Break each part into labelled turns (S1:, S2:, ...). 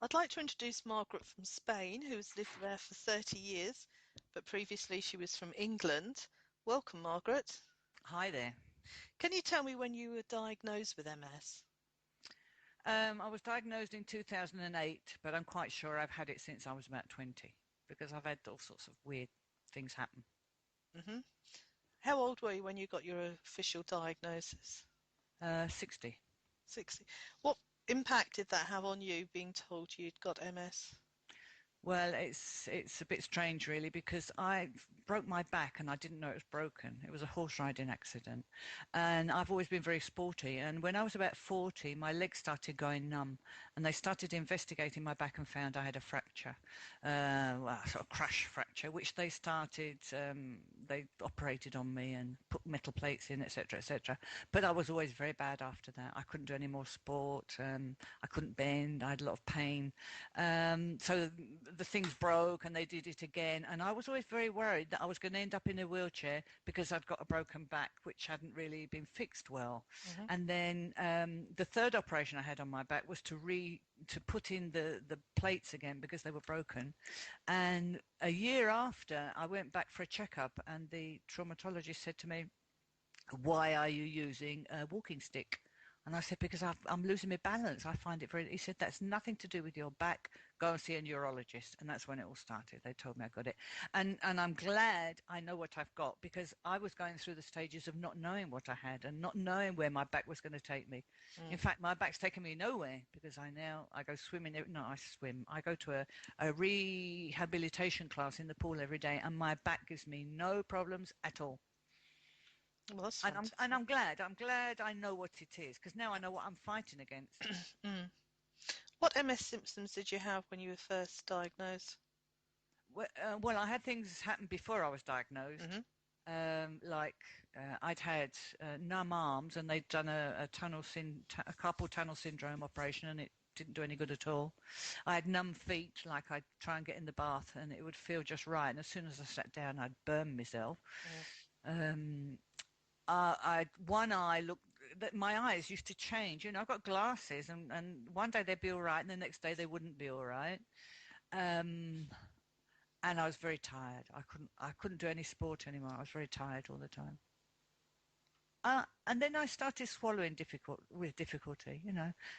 S1: I'd like to introduce Margaret from Spain, who's lived there for 30 years, but previously she was from England. Welcome, Margaret.
S2: Hi there.
S1: Can you tell me when you were diagnosed with MS?
S2: I was diagnosed in 2008, but I'm quite sure I've had it since I was about 20 because I've had all sorts of weird things happen.
S1: hmm How old were you when you got your official diagnosis?
S2: 60.
S1: 60. What impact did that have on you, being told you'd got MS?
S2: Well, it's a bit strange really because I broke my back and I didn't know it was broken. It was a horse riding accident. And I've always been very sporty. And when I was about 40, my legs started going numb and they started investigating my back and found I had a fracture, well, sort of crash fracture, which they operated on me and put metal plates in, etc., etc. But I was always very bad after that. I couldn't do any more sport. I couldn't bend. I had a lot of pain. So the things broke and they did it again. And I was always very worried that I was going to end up in a wheelchair because I'd got a broken back, which hadn't really been fixed well.
S1: hmm
S2: And then the third operation I had on my back was to put in the plates again because they were broken. And a year after, I went back for a checkup and the traumatologist said to me, "Why are you using a walking stick?" And I said, "Because I'm losing my balance. I find it very..." He said, "That's nothing to do with your back. Go and see a neurologist." And that's when it all started. They told me I got it. And I'm glad I know what I've got because I was going through the stages of not knowing what I had and not knowing where my back was going to take me. In
S1: Mm.
S2: fact, my back's taken me nowhere because I go swimming. No, I swim. I go to a rehabilitation class in the pool every day and my back gives me no problems at all.
S1: Well, that's
S2: And
S1: fantastic.
S2: I'm glad. I'm glad I know what it is because now I know what I'm fighting against.
S1: Mm. What MS symptoms did you have when you were first diagnosed?
S2: Well, I had things happen before I was diagnosed.
S1: hmm
S2: I'd had numb arms, and they'd done a carpal tunnel syndrome operation, and it didn't do any good at all. I had numb feet, like I'd try and get in the bath, and it would feel just right. And as soon as I sat down, I'd burn myself.
S1: Mm.
S2: Um, One eye looked that my eyes used to change. I've got glasses, and one day they'd be all right, and the next day they wouldn't be all right. Um, and I was very tired. I couldn't do any sport anymore. I was very tired all the time. And then I started swallowing with difficulty.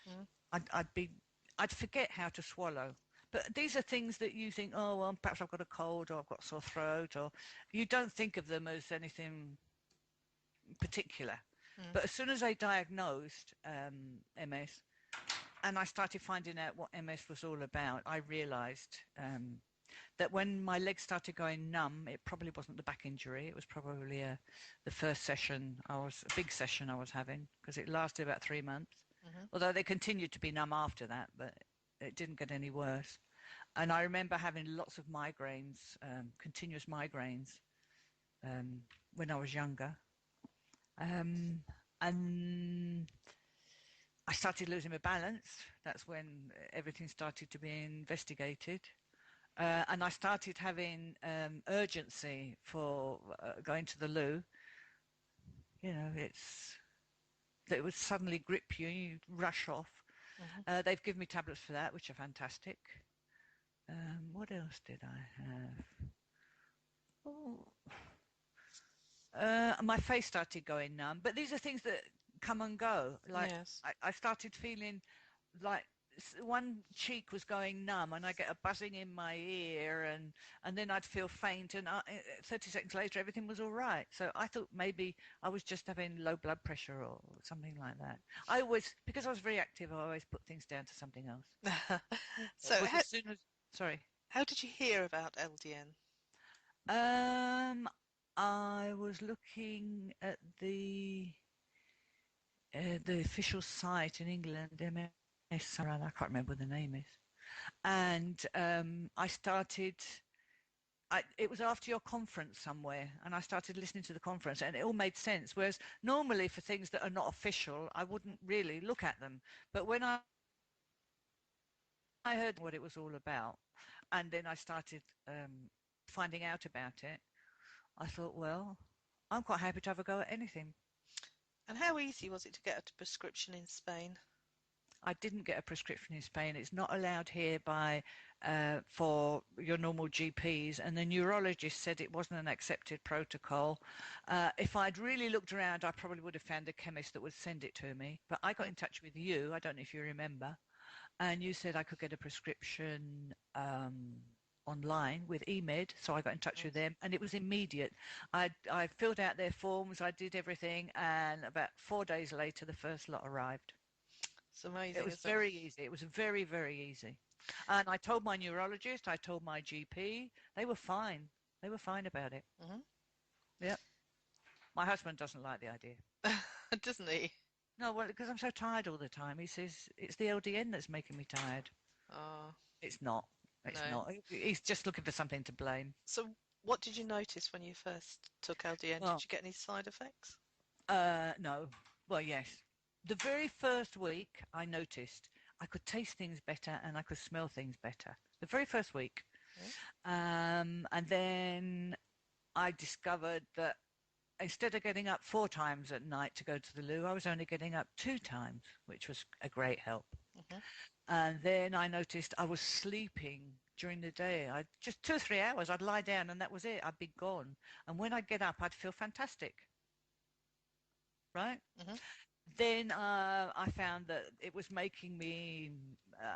S1: Mm.
S2: I'd be, I'd forget how to swallow. But these are things that you think, oh well, perhaps I've got a cold or I've got a sore throat, or you don't think of them as anything particular.
S1: Mm.
S2: But as soon as I diagnosed MS and I started finding out what MS was all about, I realised that when my legs started going numb, it probably wasn't the back injury. It was probably the first session a big session I was having because it lasted about 3 months.
S1: hmm
S2: Although they continued to be numb after that, but it didn't get any worse. And I remember having lots of migraines, continuous migraines, when I was younger. Um, and I started losing my balance. That's when everything started to be investigated. And I started having urgency for going to the loo. It would suddenly grip you, you rush off.
S1: hmm
S2: They've given me tablets for that, which are fantastic. What else did I have? Oh, my face started going numb. But these are things that come and go. Like
S1: Yes.
S2: I started feeling like one cheek was going numb and I get a buzzing in my ear and then I'd feel faint and 30 seconds later everything was all right. So I thought maybe I was just having low blood pressure or something like that. Because I was very active, I always put things down to something else. It
S1: So,
S2: was as soon as, sorry.
S1: how did you hear about LDN?
S2: Um, I was looking at the official site in England, MS something, I can't remember what the name is. And it was after your conference somewhere, and I started listening to the conference, and it all made sense. Whereas normally for things that are not official, I wouldn't really look at them. But when I heard what it was all about, and then I started finding out about it, I thought, well, I'm quite happy to have a go at anything.
S1: And how easy was it to get a prescription in Spain?
S2: I didn't get a prescription in Spain. It's not allowed here by for your normal GPs, and the neurologist said it wasn't an accepted protocol. If I'd really looked around, I probably would have found a chemist that would send it to me. But I got in touch with you. I don't know if you remember, and you said I could get a prescription online with EMED, so I got in touch with them, and it was immediate. I filled out their forms, I did everything, and about 4 days later, the first lot arrived.
S1: It's
S2: It
S1: amazing,
S2: was
S1: isn't it?
S2: very easy. It was very, very easy. And I told my neurologist, I told my GP, they were fine. They were fine about it.
S1: Hmm.
S2: Yeah. My husband doesn't like the idea.
S1: Doesn't he?
S2: No, well, because I'm so tired all the time. He says it's the LDN that's making me tired.
S1: Oh,
S2: It's not. It's
S1: no.
S2: not. He's just looking for something to blame.
S1: So, what did you notice when you first took LDN? Did
S2: Well,
S1: you get any side effects?
S2: no. Well, yes. The very first week, I noticed I could taste things better and I could smell things better. The very first week.
S1: Mm.
S2: And then I discovered that instead of getting up 4 times at night to go to the loo, I was only getting up 2 times, which was a great help.
S1: Hmm.
S2: And then I noticed I was sleeping during the day. I just 2 or 3 hours, I'd lie down and that was it. I'd be gone. And when I'd get up, I'd feel fantastic. Right?
S1: Hmm.
S2: Then I found that it was making me,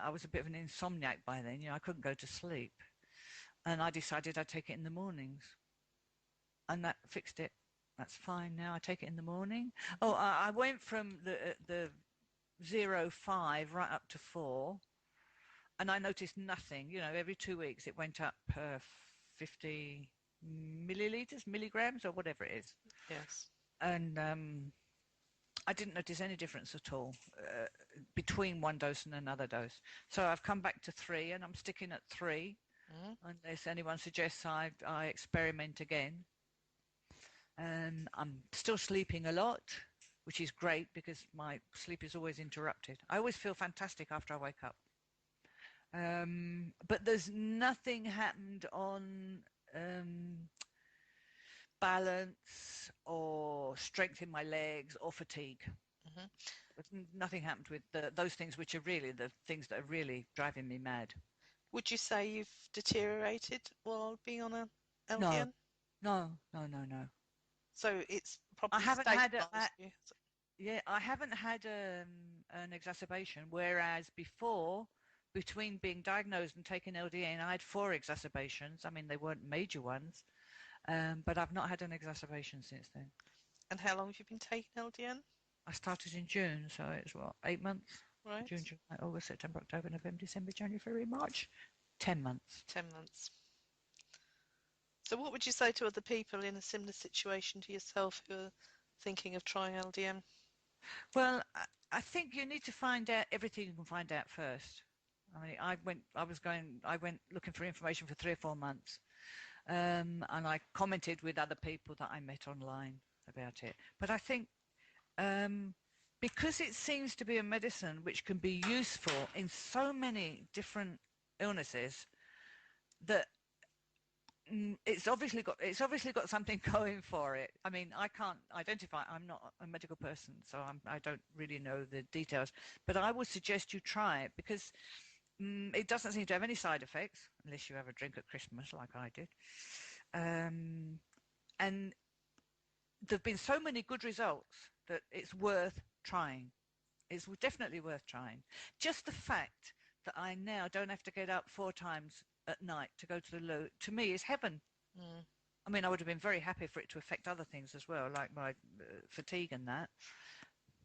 S2: I was a bit of an insomniac by then. I couldn't go to sleep. And I decided I'd take it in the mornings. And that fixed it. That's fine now. I take it in the morning. Oh, I went from the 0.5 right up to 4. And I noticed nothing. Every 2 weeks it went up 50 milliliters, milligrams, or whatever it is.
S1: Yes.
S2: And I didn't notice any difference at all between one dose and another dose. So I've come back to 3, and I'm sticking at 3
S1: Hmm.
S2: unless anyone suggests I experiment again. And I'm still sleeping a lot, which is great because my sleep is always interrupted. I always feel fantastic after I wake up. But there's nothing happened on balance or strength in my legs or fatigue.
S1: Hmm.
S2: Nothing happened with those things, which are really the things that are really driving me mad.
S1: Would you say you've deteriorated while being on a
S2: No,
S1: LDN?
S2: no, no, no, no.
S1: So it's
S2: I
S1: probably
S2: haven't had
S1: stabilised you.
S2: yeah, I haven't had an exacerbation. Whereas before, between being diagnosed and taking LDN, I had 4 exacerbations. I mean, they weren't major ones, but I've not had an exacerbation since then.
S1: And how long have you been taking LDN?
S2: I started in June, so it's what, 8 months?
S1: Right.
S2: June, July, August, September, October, November, December, January, February, March. 10 months.
S1: 10 months. So what would you say to other people in a similar situation to yourself who are thinking of trying LDN?
S2: Well, I think you need to find out everything you can find out first. I mean, I went looking for information for 3 or 4 months, and I commented with other people that I met online about it. But I think um, because it seems to be a medicine which can be useful in so many different illnesses, that it's obviously got something going for it. I mean, I can't identify. I'm not a medical person, so I don't really know the details. But I would suggest you try it because it doesn't seem to have any side effects unless you have a drink at Christmas, like I did. And there've been so many good results that it's worth trying. It's definitely worth trying. Just the fact that I now don't have to get up 4 times at night to go to the loo, to me, is heaven.
S1: Mm.
S2: I mean, I would have been very happy for it to affect other things as well, like my fatigue and that.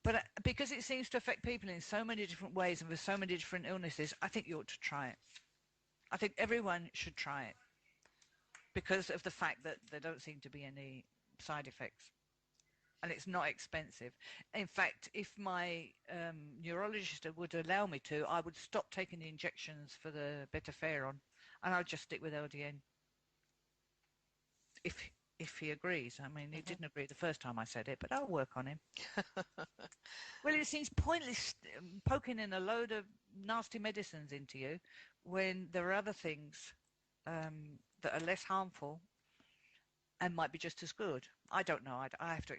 S2: But because it seems to affect people in so many different ways and with so many different illnesses, I think you ought to try it. I think everyone should try it because of the fact that there don't seem to be any side effects. And it's not expensive. In fact, if my neurologist would allow me to, I would stop taking the injections for the betaferon, and I'd just stick with LDN. If he agrees. I mean, he
S1: Hmm.
S2: didn't agree the first time I said it, but I'll work on him. Well, it seems pointless poking in a load of nasty medicines into you when there are other things that are less harmful and might be just as good. I don't know. I have to